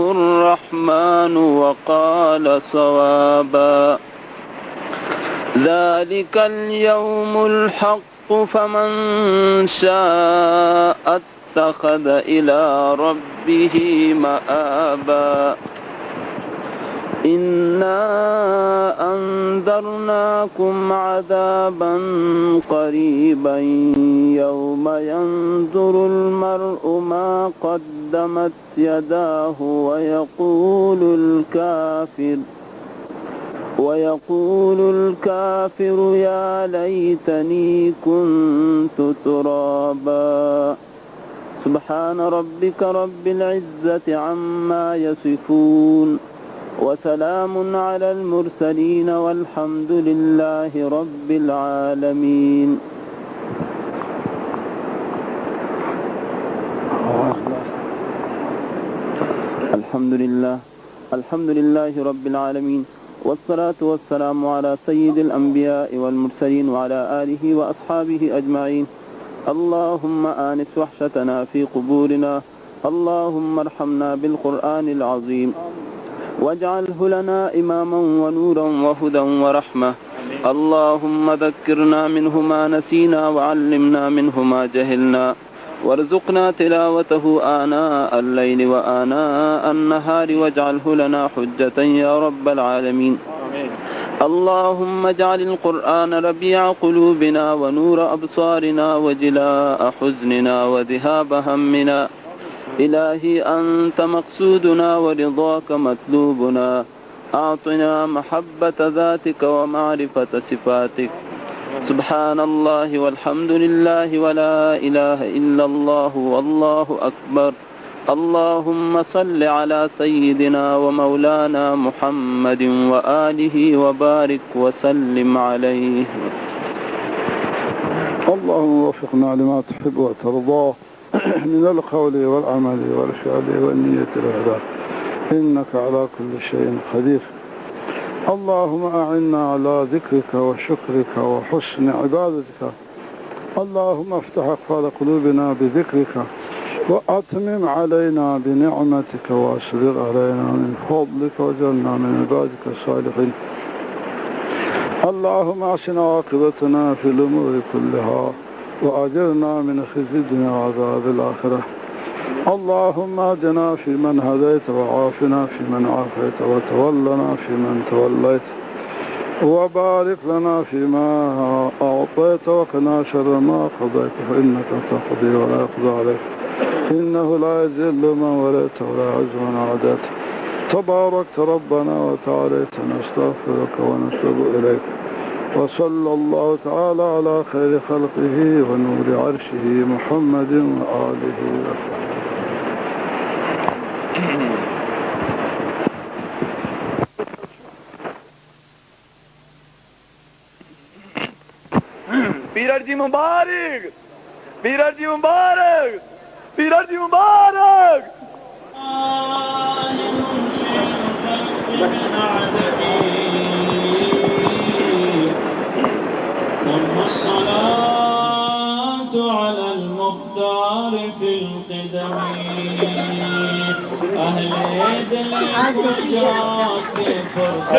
الرحمن وقال صوابا. ذلك اليوم الحق فمن شاء اتخذ إلى ربه مآبا. إنا أنذرناكم عذابا قريبا يوم ينظر المرء ما قدمت يداه ويقول الكافر يا ليتني كنت ترابا. سبحان ربك رب العزة عما يصفون وسلام على المرسلين والحمد لله رب العالمين. الحمد لله رب العالمين، والصلاة والسلام على سيد الأنبياء والمرسلين وعلى آله وأصحابه أجمعين. اللهم آنس وحشتنا في قبورنا، اللهم ارحمنا بالقرآن العظيم واجعله لنا إماما ونورا وهدى ورحمة. اللهم ذكرنا منه ما نسينا وعلمنا منه ما جهلنا، وارزقنا تلاوته آناء الليل وآناء النهار واجعله لنا حجة يا رب العالمين. اللهم اجعل القرآن ربيع قلوبنا ونور أبصارنا وجلاء حزننا وذهاب همنا. إلهي أنت مقصودنا ورضاك مطلوبنا، أعطنا محبة ذاتك ومعرفة صفاتك. سبحان الله والحمد لله ولا إله إلا الله والله أكبر. اللهم صل على سيدنا ومولانا محمد وآله وبارك وسلم عليه. اللهم وفقنا لما تحب وترضاه من القول والعمل والفعل والنية والإرادة، إنك على كل شيء قدير. اللهم أعنا على ذكرك وشكرك وحسن عبادتك. اللهم افتح أقفال قلوبنا بذكرك وأتمم علينا بنعمتك وأسبغ علينا من فضلك واجعلنا من عبادك الصالحين. اللهم أحسن عاقبتنا في الأمور كلها وأجرنا من خزي الدنيا وعذاب الآخرة. اللهم اهدنا فيمن هديت وعافنا فيمن عافيت وتولنا فيمن توليت وبارك لنا فيما أعطيت وقنا شر ما قضيت، فإنك تقضي ولا يقضى عليك، إنه لا يذل من وليت ولا يعز من عاديت. تباركت ربنا وتعاليت، نستغفرك ونتوب إليك. وصلى الله تعالى على خير خلقه ونور عرشه محمد وآله وصحبه. पीरजी मुबारक, पीरजी मुबारक, पीरजी मुबारक। ثم الصلاة على المختار في القدم، أهل دل الجاس فرصة